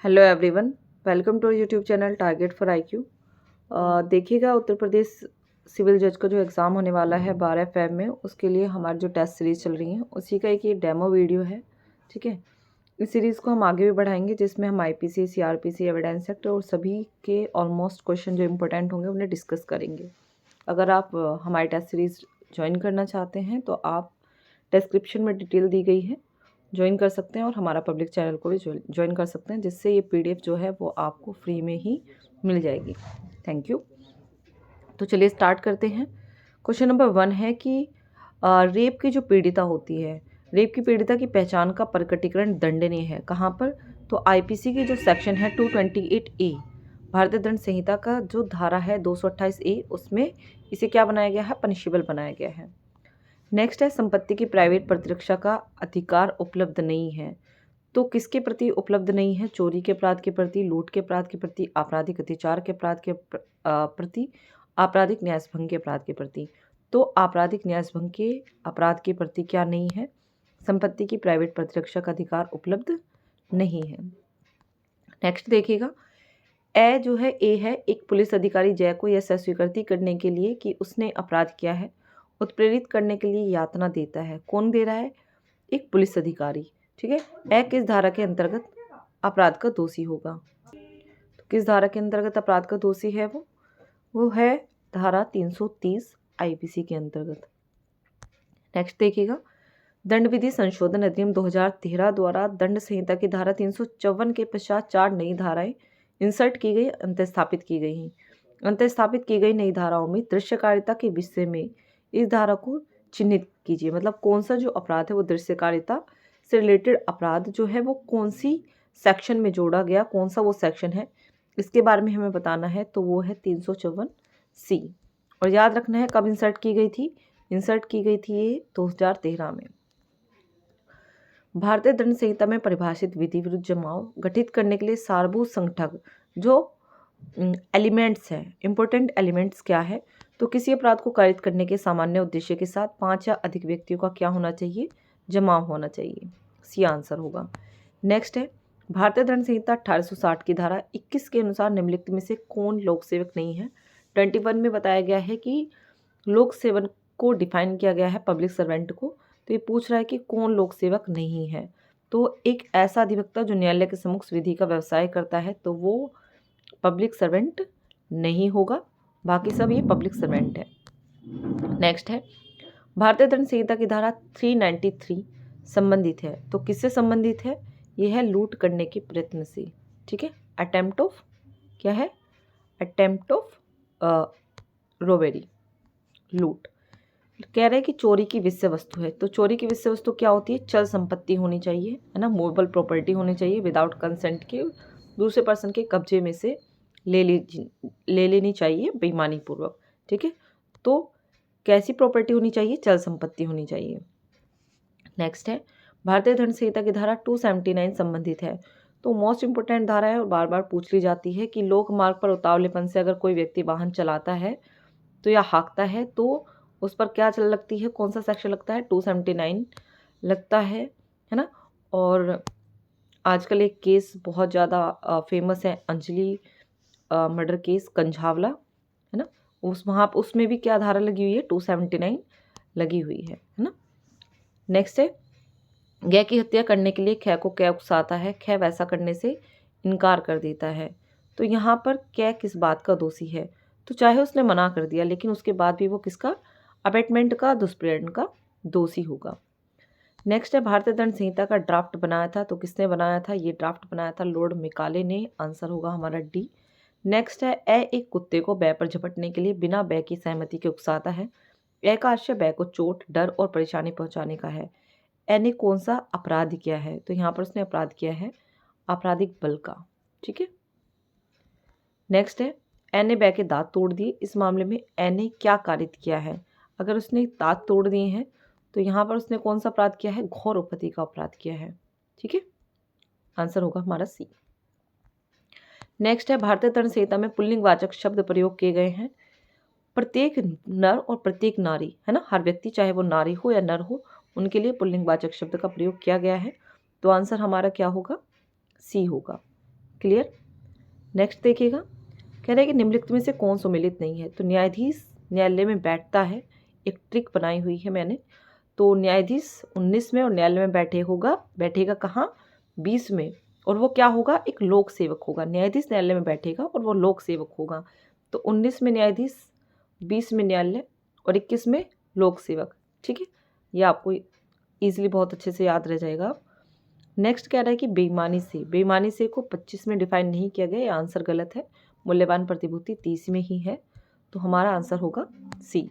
Hello everyone, welcome to YouTube channel target for IQ. देखिएगा, उत्तर प्रदेश civil जज का जो एग्ज़ाम होने वाला है 12 फ़ेब में, उसके लिए हमारी जो टेस्ट सीरीज़ चल रही है उसी का एक ये डेमो वीडियो है। ठीक है, इस सीरीज़ को हम आगे भी बढ़ाएंगे, जिसमें हम आईपीसी, सीआरपीसी, एविडेंस एक्ट और सभी के ऑलमोस्ट क्वेश्चन जो इंपॉर्टेंट होंगे उन्हें डिस्कस करेंगे। अगर आप हमारी टेस्ट सीरीज़ ज्वाइन करना चाहते हैं तो आप डिस्क्रिप्शन में डिटेल दी गई है, ज्वाइन कर सकते हैं और हमारा पब्लिक चैनल को भी ज्वाइन कर सकते हैं, जिससे ये पीडीएफ जो है वो आपको फ्री में ही मिल जाएगी। Thank you. तो चलिए स्टार्ट करते हैं। क्वेश्चन नंबर 1 है कि रेप की जो पीड़िता होती है, रेप की पीड़िता की पहचान का प्रकटीकरण दंडनीय है। कहाँ पर? तो आईपीसी की जो सेक्शन है 228A, भारतीय दंड संहिता का जो धारा है 228A, उसमें इसे क्या बनाया गया है? पनिशेबल बनाया गया है। नेक्स्ट है, संपत्ति की प्राइवेट प्रतिरक्षा का अधिकार उपलब्ध नहीं है। तो किसके प्रति उपलब्ध नहीं है? चोरी के अपराध के प्रति, लूट के अपराध के प्रति, आपराधिक अत्याचार के अपराध के प्रति, आपराधिक न्यायभंग के अपराध के प्रति। तो आपराधिक न्यायभंग के अपराध के प्रति क्या नहीं है? संपत्ति की प्राइवेट प्रतिरक्षा का अधिकार उपलब्ध नहीं है। नेक्स्ट देखिएगा, ए जो है, ए है, एक पुलिस अधिकारी जय को यह स्वीकृति करने के लिए कि उसने अपराध किया है उत्प्रेरित करने के लिए यातना देता है। कौन दे रहा है? एक पुलिस अधिकारी। ठीक है, ए किस धारा के अंतर्गत अपराध का दोषी होगा? तो किस धारा के अंतर्गत अपराध का दोषी है? वो है धारा 330 आईपीसी के अंतर्गत। नेक्स्ट देखिएगा, दंड विधि संशोधन अधिनियम 2013 द्वारा दंड संहिता की धारा 354 के पश्चात 4 नई धाराएं इंसर्ट की गई, अंतस्थापित की गई हैं। अंतस्थापित की गई नई धाराओं में दृश्यकारिता के विषय में इस धारा को चिन्हित कीजिए। मतलब कौन सा जो अपराध है वो दृश्यकारिता से रिलेटेड अपराध जो है वो कौन सी सेक्शन में जोड़ा गया, कौन सा वो सेक्शन है, इसके बारे में हमें बताना है। तो वो है 354C। और याद रखना है कब इंसर्ट की गई थी? इंसर्ट की गई थी ये 2013 में। भारतीय दंड संहिता में परिभाषित विधि विरुद्ध जमाव गठित करने के लिए सारभूत संगठक जो एलिमेंट्स हैं, इंपॉर्टेंट एलिमेंट्स क्या है? तो किसी अपराध को कारित करने के सामान्य उद्देश्य के साथ 5 या अधिक व्यक्तियों का क्या होना चाहिए? जमाव होना चाहिए। सी आंसर होगा। नेक्स्ट है, भारतीय दंड संहिता 1860 की धारा 21 के अनुसार निम्नलिखित में से कौन लोक सेवक नहीं है? 21 में बताया गया है कि लोक सेवक को डिफाइन किया गया है, पब्लिक सर्वेंट को। तो ये पूछ रहा है कि कौन लोक सेवक नहीं है? तो एक ऐसा अधिवक्ता जो न्यायालय के सम्मुख विधि का व्यवसाय करता है, तो वो पब्लिक सर्वेंट नहीं होगा, बाकी सब ये पब्लिक सर्वेंट है। नेक्स्ट है, भारतीय दंड संहिता की धारा 393 संबंधित है। तो किससे संबंधित है? ये है लूट करने के प्रयत्न से। ठीक है, अटेम्प्ट ऑफ, क्या है? अटेम्प्ट ऑफ रोबेरी, लूट। कह रहे हैं कि चोरी की विषय वस्तु है। तो चोरी की विषय वस्तु क्या होती है? चल संपत्ति होनी चाहिए, है ना, मूवेबल प्रॉपर्टी होनी चाहिए, विदाउट कंसेंट के दूसरे पर्सन के कब्जे में से ले लेनी चाहिए बेईमानी पूर्वक। ठीक है, तो कैसी प्रॉपर्टी होनी चाहिए? चल संपत्ति होनी चाहिए। नेक्स्ट है, भारतीय दंड संहिता की धारा 279 संबंधित है। तो मोस्ट इंपोर्टेंट धारा है और बार बार पूछ ली जाती है कि लोक मार्ग पर उतावलेपन से अगर कोई व्यक्ति वाहन चलाता है तो या हाँकता है तो उस पर क्या चल लगती है? कौन सा सेक्शन लगता है? 279 लगता है ना। और आजकल एक केस बहुत ज़्यादा फेमस है, अंजलि मर्डर केस, कंझावला, है ना, उसमें भी क्या धारा लगी हुई है? 279 लगी हुई है ना। नेक्स्ट है, ग की हत्या करने के लिए ख को क्या उकसाता है? ख वैसा करने से इनकार कर देता है। तो यहाँ पर क किस बात का दोषी है? तो चाहे उसने मना कर दिया लेकिन उसके बाद भी वो किसका? अबेटमेंट का, दुष्प्रेरण का दोषी होगा। नेक्स्ट है, भारतीय दंड संहिता का ड्राफ्ट बनाया था। तो किसने बनाया था? ये ड्राफ्ट बनाया था लॉर्ड मेकाले ने। आंसर होगा हमारा डी। नेक्स्ट है, ए एक कुत्ते को बै पर झपटने के लिए बिना बै की सहमति के उकसाता है। ए का आशय बै को चोट, डर और परेशानी पहुंचाने का है। ए ने कौन सा अपराध किया है? तो यहाँ पर उसने अपराध किया है आपराधिक बल का। ठीक है, नेक्स्ट है, ए ने बै के दांत तोड़ दिए। इस मामले में ए ने क्या कारित किया है? अगर उसने दांत तोड़ दिए हैं तो यहाँ पर उसने कौन सा अपराध किया है? घोर उपपत्ति का अपराध किया है। ठीक है, आंसर होगा हमारा सी। नेक्स्ट है, भारतीय दंड संहिता में पुल्लिंगवाचक शब्द प्रयोग किए गए हैं। प्रत्येक नर और प्रत्येक नारी, है ना, हर व्यक्ति चाहे वो नारी हो या नर हो, उनके लिए पुल्लिंगवाचक शब्द का प्रयोग किया गया है। तो आंसर हमारा क्या होगा? सी होगा। क्लियर। नेक्स्ट देखिएगा, कह रहे हैं कि निम्नलिखित में से कौन सम्मिलित नहीं है। तो न्यायाधीश न्यायालय में बैठता है, एक ट्रिक बनाई हुई है मैंने। तो न्यायाधीश 19 में और न्यायालय में बैठेगा कहाँ, 20 में। और वो क्या होगा, एक लोक सेवक होगा। न्यायाधीश न्यायालय में बैठेगा और वो लोक सेवक होगा। तो 19 में न्यायाधीश, 20 में न्यायालय और 21 में लोक सेवक। ठीक है, ये आपको ईजिली बहुत अच्छे से याद रह जाएगा। नेक्स्ट कह रहा है कि बेईमानी से को 25 में डिफाइन नहीं किया गया, ये आंसर गलत है। मूल्यवान प्रतिभूति 30 में ही है, तो हमारा आंसर होगा सी।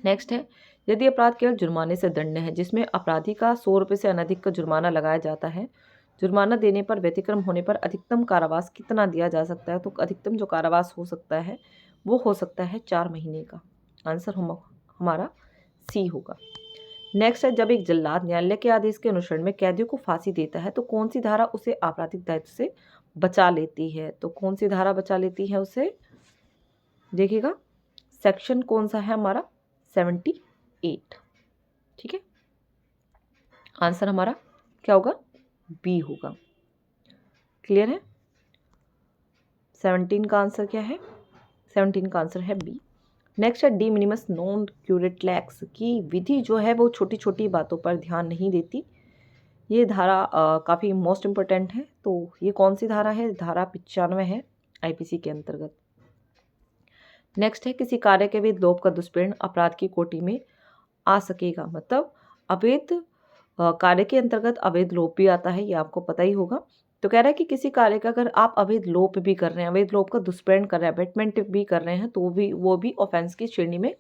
नेक्स्ट है, यदि अपराध केवल जुर्माने से दंडनीय है, जिसमें अपराधी का 100 रुपये से अनधिक का जुर्माना लगाया जाता है, जुर्माना देने पर व्यतिक्रम होने पर अधिकतम कारावास कितना दिया जा सकता है। तो अधिकतम जो कारावास हो सकता है वो हो सकता है 4 महीने का। आंसर हमारा सी होगा। नेक्स्ट है, जब एक जल्लाद न्यायालय के आदेश के अनुसरण में कैदियों को फांसी देता है तो कौन सी धारा उसे आपराधिक दायित्व से बचा लेती है। तो कौन सी धारा बचा लेती है उसे, देखिएगा सेक्शन कौन सा है हमारा, 78। ठीक है, आंसर हमारा क्या होगा, बी होगा। क्लियर है, 17 का आंसर क्या है, 17 का आंसर है बी। नेक्स्ट है, डी मिनिमस नॉन क्यूरेटलैक्स की विधि जो है वो छोटी छोटी बातों पर ध्यान नहीं देती। ये धारा काफ़ी मोस्ट इम्पोर्टेंट है। तो ये कौन सी धारा है, धारा 95 है आईपीसी के अंतर्गत। नेक्स्ट है, किसी कार्य के अवैध लोप का दुष्परिणाम अपराध की कोटि में आ सकेगा। मतलब अवैध कार्य के अंतर्गत अवैध लोप भी आता है, ये आपको पता ही होगा। तो कह रहा है कि किसी कार्य का अगर आप अवैध लोप भी कर रहे हैं, अवैध लोप का दुष्परिणाम कर रहे हैं, अबेटमेंट भी कर रहे हैं, तो वो भी ऑफेंस की श्रेणी में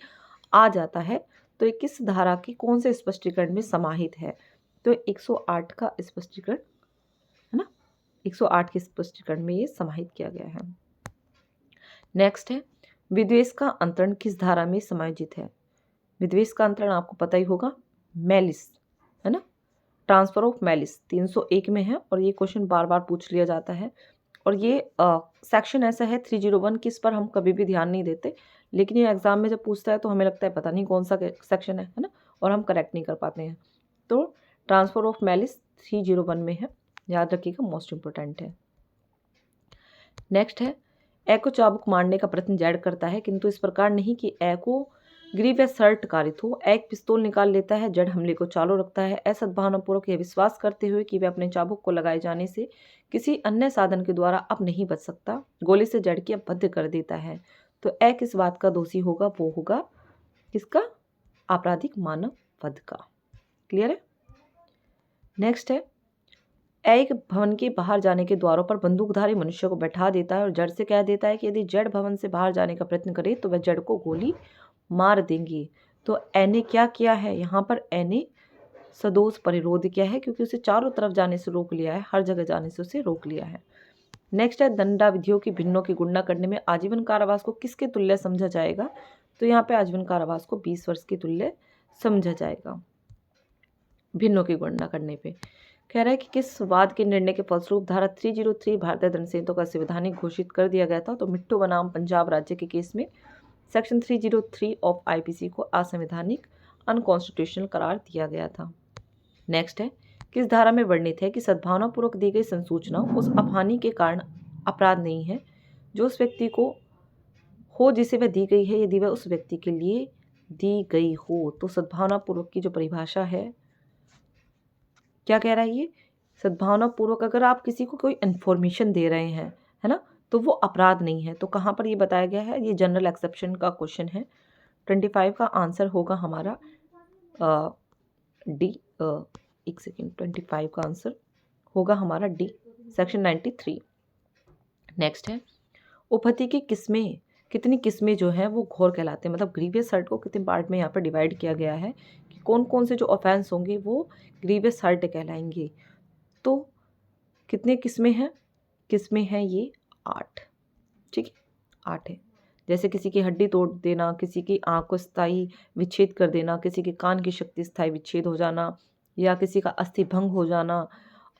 आ जाता है। तो ये किस धारा की कौन से स्पष्टीकरण में समाहित है। तो 108 का स्पष्टीकरण है ना, 108 के स्पष्टीकरण में ये समाहित किया गया है। नेक्स्ट है, विद्वेष का अंतरण किस धारा में समायोजित है। विद्वेष का अंतरण आपको पता ही होगा, मैलिस है ना, ट्रांसफर ऑफ मैलिस 301 में है। और ये क्वेश्चन बार बार पूछ लिया जाता है। और ये सेक्शन ऐसा है 301 किस पर हम कभी भी ध्यान नहीं देते, लेकिन ये एग्जाम में जब पूछता है तो हमें लगता है पता नहीं कौन सा सेक्शन है ना, और हम करेक्ट नहीं कर पाते हैं। तो ट्रांसफर ऑफ मैलिस 301 में है, याद रखिएगा, मोस्ट इंपोर्टेंट है। नेक्स्ट है, ए को चाबुक मारने का प्रयत्न जेड करता है, किंतु इस प्रकार नहीं कि ए को ग्रीवियस हर्ट कारित हो। एक पिस्तौल निकाल लेता है, जेड हमले को चालू रखता है, असद्भावनापूर्वक यह विश्वास करते हुए कि वह अपने चाबुक को लगाए जाने से किसी अन्य साधन के द्वारा अब नहीं बच सकता, गोली से जेड की बद्ध कर देता है। तो ए किस बात का दोषी होगा, वो होगा किसका, आपराधिक मानव वध का। क्लियर है। नेक्स्ट है, एक भवन के बाहर जाने के द्वारों पर बंदूकधारी मनुष्य को बैठा देता है और जड़ से कह देता है कि यदि जड़ भवन से बाहर जाने का प्रयत्न करे तो वह जड़ को गोली मार देंगी। तो ए ने क्या किया है, यहाँ पर ए ने सदोष परिरोध किया है, क्योंकि उसे चारों तरफ जाने से रोक लिया है, हर जगह जाने से उसे रोक लिया है। नेक्स्ट है, दंडाविधियों की भिन्नों की गणना करने में आजीवन कारावास को किसके तुल्य समझा जाएगा। तो यहाँ पे आजीवन कारावास को 20 वर्ष के तुल्य समझा जाएगा भिन्नों की गणना करने पे। कह रहा है कि किस वाद के निर्णय के फलस्वरूप धारा 303 भारतीय दंड संहिता का संवैधानिक घोषित कर दिया गया था। तो मिट्टू बनाम पंजाब राज्य के केस में सेक्शन 303 ऑफ आईपीसी को असंवैधानिक अनकॉन्स्टिट्यूशनल करार दिया गया था। नेक्स्ट है, किस धारा में वर्णित है कि सद्भावनापूर्वक दी गई संसूचना उस अपहानि के कारण अपराध नहीं है जो उस व्यक्ति को हो जिसे वह दी गई है, यदि वह उस व्यक्ति के लिए दी गई हो। तो सद्भावनापूर्वक की जो परिभाषा है, क्या कह रहा है ये, सद्भावनापूर्वक अगर आप किसी को कोई इन्फॉर्मेशन दे रहे हैं, है ना, तो वो अपराध नहीं है। तो कहाँ पर ये बताया गया है, ये जनरल एक्सेप्शन का क्वेश्चन है। 25 का आंसर होगा हमारा डी, एक सेकेंड, 25 का आंसर होगा हमारा डी, सेक्शन 93। नेक्स्ट है, उपहति की किस्में, कितनी किस्में जो हैं वो घोर कहलाते हैं। मतलब ग्रीवियस हर्ट को कितने पार्ट में यहाँ पर डिवाइड किया गया है कि कौन कौन से जो ऑफेंस होंगे वो ग्रीवियस हर्ट कहलाएंगे। तो कितने किस्में हैं, किस्में हैं ये 8। ठीक है, 8 है। जैसे किसी की हड्डी तोड़ देना, किसी की आँख को स्थायी विच्छेद कर देना, किसी के कान की शक्ति स्थायी विच्छेद हो जाना, या किसी का अस्थि भंग हो जाना,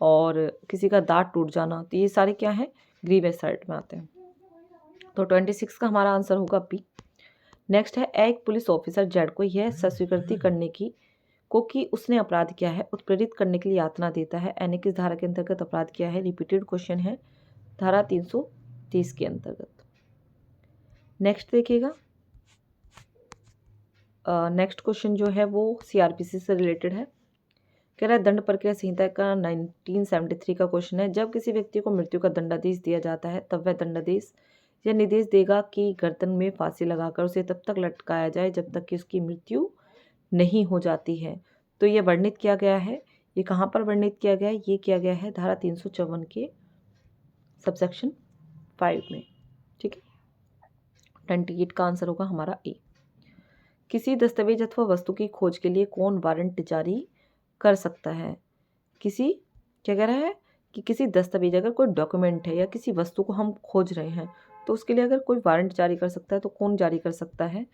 और किसी का दांत टूट जाना। तो ये सारे क्या हैं, ग्रीवियस हर्ट में आते हैं। तो 26 का हमारा आंसर होगा बी। नेक्स्ट है, एक पुलिस ऑफिसर जेड को यह स्वीकृति करने की कि उसने अपराध किया है उत्प्रेरित करने के लिए यातना देता है। एने किस धारा के अंतर्गत अपराध किया है, रिपीटेड क्वेश्चन है। धारा 330 के अंतर्गत। नेक्स्ट देखिएगा, नेक्स्ट क्वेश्चन जो है वो सीआरपीसी से रिलेटेड है। कह रहा है दंड प्रक्रिया संहिता का 1973 का क्वेश्चन है, जब किसी व्यक्ति को मृत्यु का दंडादेश दिया जाता है तब वह दंडादेश यह निर्देश देगा कि गर्दन में फांसी लगाकर उसे तब तक लटकाया जाए जब तक कि उसकी मृत्यु नहीं हो जाती है। तो ये वर्णित किया गया है, ये कहाँ पर वर्णित किया गया है? ये किया गया है धारा 354 के सबसेक्शन 5 में। ठीक है, 28 का आंसर होगा हमारा ए। किसी दस्तावेज अथवा वस्तु की खोज के लिए कौन वारंट जारी कर सकता है? किसी, क्या कह रहा है कि किसी दस्तावेज, अगर कोई डॉक्यूमेंट है या किसी वस्तु को हम खोज रहे हैं तो उसके लिए अगर कोई वारंट जारी कर सकता है तो कौन जारी कर सकता है?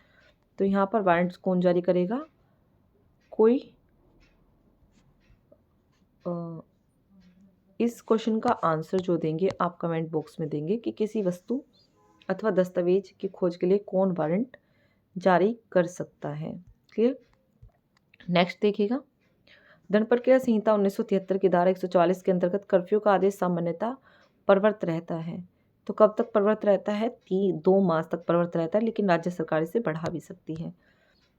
तो यहाँ पर वारंट कौन जारी करेगा? कोई इस क्वेश्चन का आंसर जो देंगे आप कमेंट बॉक्स में देंगे कि किसी वस्तु अथवा दस्तावेज की खोज के लिए कौन वारंट जारी कर सकता है। क्लियर? नेक्स्ट देखिएगा, दंड प्रक्रिया संहिता 1973 की धारा 144 के अंतर्गत कर्फ्यू का आदेश सामान्यतः प्रवर्त रहता है। तो कब तक प्रवर्त रहता है? 2 मास तक प्रवर्त रहता है, लेकिन राज्य सरकार इसे बढ़ा भी सकती है।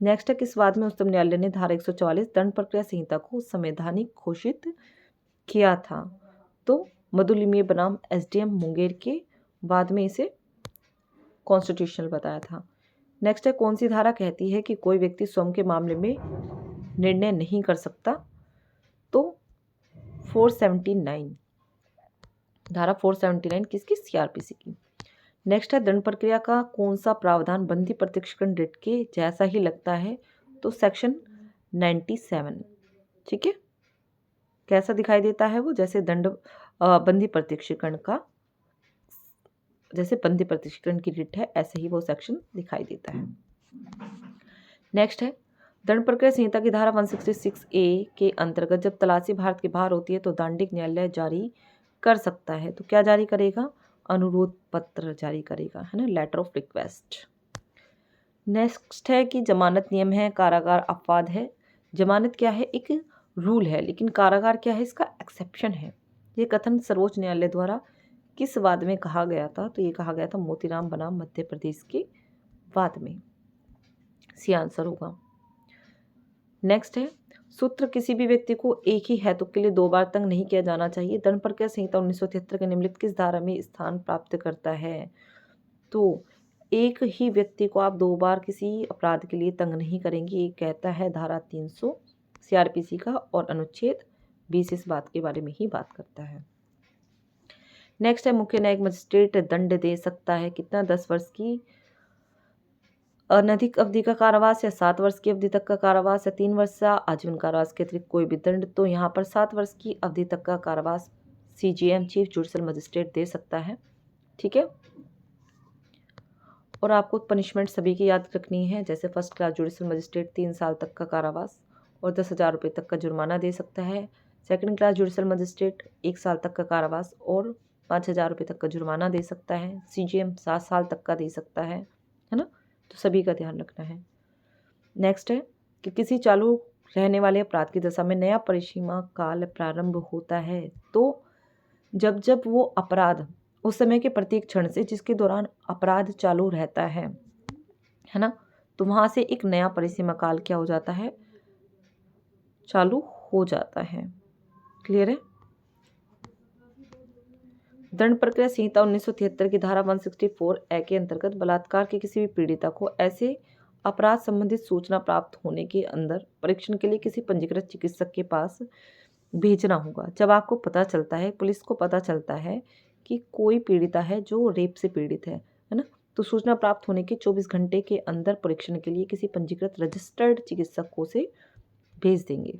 नेक्स्ट है, किस वाद में उच्चतम न्यायालय ने धारा 144 दंड प्रक्रिया संहिता को संवैधानिक घोषित किया था? तो मधुलिमीय बनाम एसडीएम मुंगेर के वाद में इसे कॉन्स्टिट्यूशनल बताया था। नेक्स्ट है, कौन सी धारा कहती है कि कोई व्यक्ति स्वयं के मामले में निर्णय नहीं कर सकता? तो 479, धारा 479 किसकी? सीआरपीसी की। नेक्स्ट है, दंड प्रक्रिया का कौन सा प्रावधान बंदी प्रत्यक्षीकरण रिट के जैसा ही लगता है? तो सेक्शन 97। ठीक है, कैसा दिखाई देता है वो? जैसे बंदी प्रत्यक्षीकरण का, जैसे बंदी प्रत्यक्षीकरण की रिट है ऐसे ही वो सेक्शन दिखाई देता है। नेक्स्ट है, दंड प्रक्रिया संहिता की धारा 166A के अंतर्गत जब तलाशी भारत के बाहर होती है तो दांडिक न्यायालय जारी कर सकता है। तो क्या जारी करेगा? अनुरोध पत्र जारी करेगा, है ना, लेटर ऑफ रिक्वेस्ट। नेक्स्ट है कि जमानत नियम है, कारागार अपवाद है। जमानत क्या है? एक रूल है, लेकिन कारागार क्या है? इसका एक्सेप्शन है। ये कथन सर्वोच्च न्यायालय द्वारा किस वाद में कहा गया था? तो ये कहा गया था मोतीराम बनाम मध्य प्रदेश के वाद में। सी आंसर होगा। नेक्स्ट है, सूत्र किसी भी व्यक्ति को एक ही हेतु के लिए 2 बार तंग नहीं किया जाना चाहिए। दंड प्रक्रिया संहिता 1973 के निम्नलिखित किस धारा में स्थान प्राप्त करता है? तो एक ही व्यक्ति को आप 2 बार किसी अपराध के लिए तंग नहीं करेंगे, ये कहता है धारा 300 सीआरपीसी का, और अनुच्छेद 20 इस बात के बारे में ही बात करता है। नेक्स्ट है, मुख्य न्यायिक मजिस्ट्रेट दंड दे सकता है कितना? 10 वर्ष की अनधिक अवधि का कारावास, या 7 वर्ष की अवधि तक का कारावास, या 3 वर्ष या आजीवन कारावास के अतिरिक्त कोई भी दंड। तो यहाँ पर 7 वर्ष की अवधि तक का कारावास सीजीएम चीफ जुडिशल मजिस्ट्रेट दे सकता है। ठीक है, और आपको पनिशमेंट सभी की याद रखनी है। जैसे फर्स्ट क्लास जुडिशल मजिस्ट्रेट 3 साल तक का कारावास और 10,000 रुपये तक का जुर्माना दे सकता है। सेकंड क्लास जुडिशल मजिस्ट्रेट 1 साल तक का कारावास और 5,000 रुपये तक का जुर्माना दे सकता है। सीजीएम 7 साल तक का दे सकता है ना, तो सभी का ध्यान रखना है। नेक्स्ट है कि किसी चालू रहने वाले अपराध की दशा में नया परिसीमा काल प्रारंभ होता है। तो जब वो अपराध उस समय के प्रत्येक क्षण से जिसके दौरान अपराध चालू रहता है ना, तो वहाँ से एक नया परिसीमा काल क्या हो जाता है? चालू हो जाता है। क्लियर है? दंड प्रक्रिया संहिता 1973 की धारा 164A के अंतर्गत बलात्कार के किसी भी पीड़िता को ऐसे अपराध संबंधित सूचना प्राप्त होने के अंदर परीक्षण के लिए किसी पंजीकृत चिकित्सक के पास भेजना होगा। जब आपको पता चलता है, पुलिस को पता चलता है कि कोई पीड़िता है जो रेप से पीड़ित है ना, तो सूचना प्राप्त होने के 24 घंटे के अंदर परीक्षण के लिए किसी पंजीकृत रजिस्टर्ड चिकित्सक को से भेज देंगे।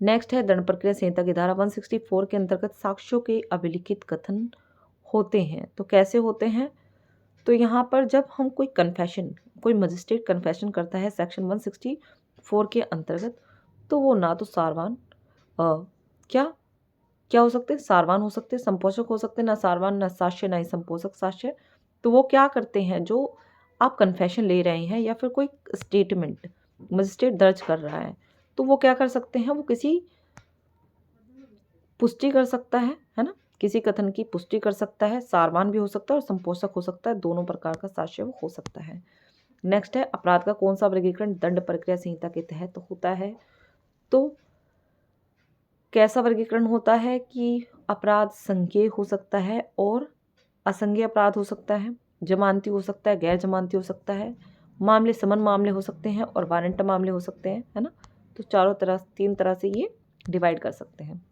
नेक्स्ट है, दंड प्रक्रिया संहिता की धारा 164 के अंतर्गत साक्ष्यों के अभिलिखित कथन होते हैं। तो कैसे होते हैं? तो यहाँ पर जब हम कोई मजिस्ट्रेट कन्फेशन करता है सेक्शन 164 के अंतर्गत, तो वो ना तो सारवान क्या हो सकते हैं? सारवान हो सकते हैं, संपोषक हो सकते हैं, ना सारवान ना साक्ष्य ना ही संपोषक साक्ष्य। तो वो क्या करते हैं, जो आप कन्फेशन ले रहे हैं या फिर कोई स्टेटमेंट मजिस्ट्रेट दर्ज कर रहा है, तो वो क्या कर सकते हैं? वो किसी पुष्टि कर सकता है ना, किसी कथन की पुष्टि कर सकता है, सारवान भी हो सकता है और संपोषक हो सकता है, दोनों प्रकार का साक्ष्य हो सकता है। नेक्स्ट है, अपराध का कौन सा वर्गीकरण दंड प्रक्रिया संहिता के तहत होता है? तो कैसा वर्गीकरण होता है कि अपराध संज्ञेय हो सकता है और असंज्ञेय अपराध हो सकता है, जमानती हो सकता है, गैर जमानती हो सकता है, मामले समन मामले हो सकते हैं और वारंट मामले हो सकते हैं, है ना। तो तीन तरह से ये डिवाइड कर सकते हैं।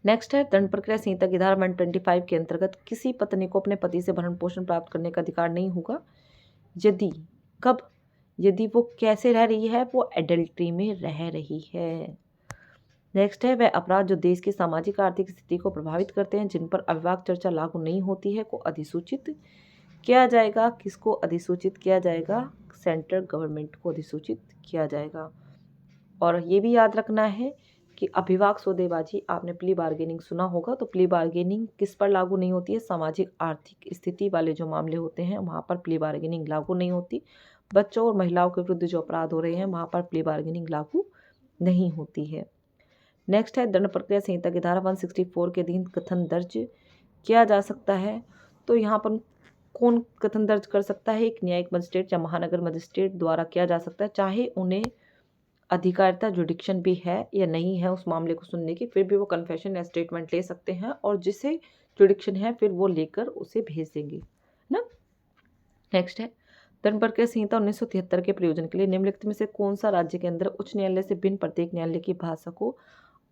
नेक्स्ट है, दंड प्रक्रिया संहिता की धारा 125 के अंतर्गत किसी पत्नी को अपने पति से भरण पोषण प्राप्त करने का अधिकार नहीं होगा यदि कब यदि वो कैसे रह रही है, वो एडल्ट्री में रह रही है। नेक्स्ट है, वह अपराध जो देश की सामाजिक आर्थिक स्थिति को प्रभावित करते हैं, जिन पर अविवाद चर्चा लागू नहीं होती है, को अधिसूचित किया जाएगा। किसको अधिसूचित किया जाएगा? सेंट्रल गवर्नमेंट को अधिसूचित किया जाएगा। और ये भी याद रखना है कि अभिभाग सौदेबाजी, आपने प्ली बार्गेनिंग सुना होगा, तो प्ली बार्गेनिंग किस पर लागू नहीं होती है? सामाजिक आर्थिक स्थिति वाले जो मामले होते हैं वहाँ पर प्ली बार्गेनिंग लागू नहीं होती। बच्चों और महिलाओं के विरुद्ध जो अपराध हो रहे हैं वहाँ पर प्ली बार्गेनिंग लागू नहीं होती है। नेक्स्ट है, दंड प्रक्रिया संहिता की धारा 164 के अधीन कथन दर्ज किया जा सकता है। तो यहाँ पर कौन कथन दर्ज कर सकता है? एक न्यायिक मजिस्ट्रेट या महानगर मजिस्ट्रेट द्वारा किया जा सकता है, चाहे उन्हें अधिकारिता जुडिक्शन भी है या नहीं है उस मामले को सुनने की, फिर भी वो कन्फेशन या स्टेटमेंट ले सकते हैं और जिसे जुडिक्शन है फिर वो लेकर उसे भेज देंगे ना। नेक्स्ट है, दंड प्रक्रिया संहिता 1973 के प्रयोजन के लिए निम्नलिखित में से कौन सा राज्य के अंदर उच्च न्यायालय से भिन्न प्रत्येक न्यायालय की भाषा को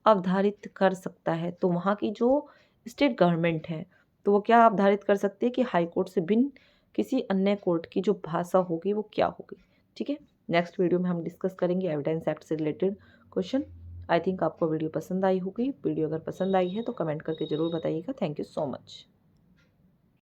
अवधारित कर सकता है? तो वहाँ की जो स्टेट गवर्नमेंट है तो वो क्या अवधारित कर सकती है कि हाई कोर्ट से भिन्न किसी अन्य कोर्ट की जो भाषा होगी वो क्या होगी। ठीक है, नेक्स्ट वीडियो में हम डिस्कस करेंगे एविडेंस एक्ट से रिलेटेड क्वेश्चन। आई थिंक आपको वीडियो पसंद आई होगी। वीडियो अगर पसंद आई है तो कमेंट करके ज़रूर बताइएगा। Thank you so much.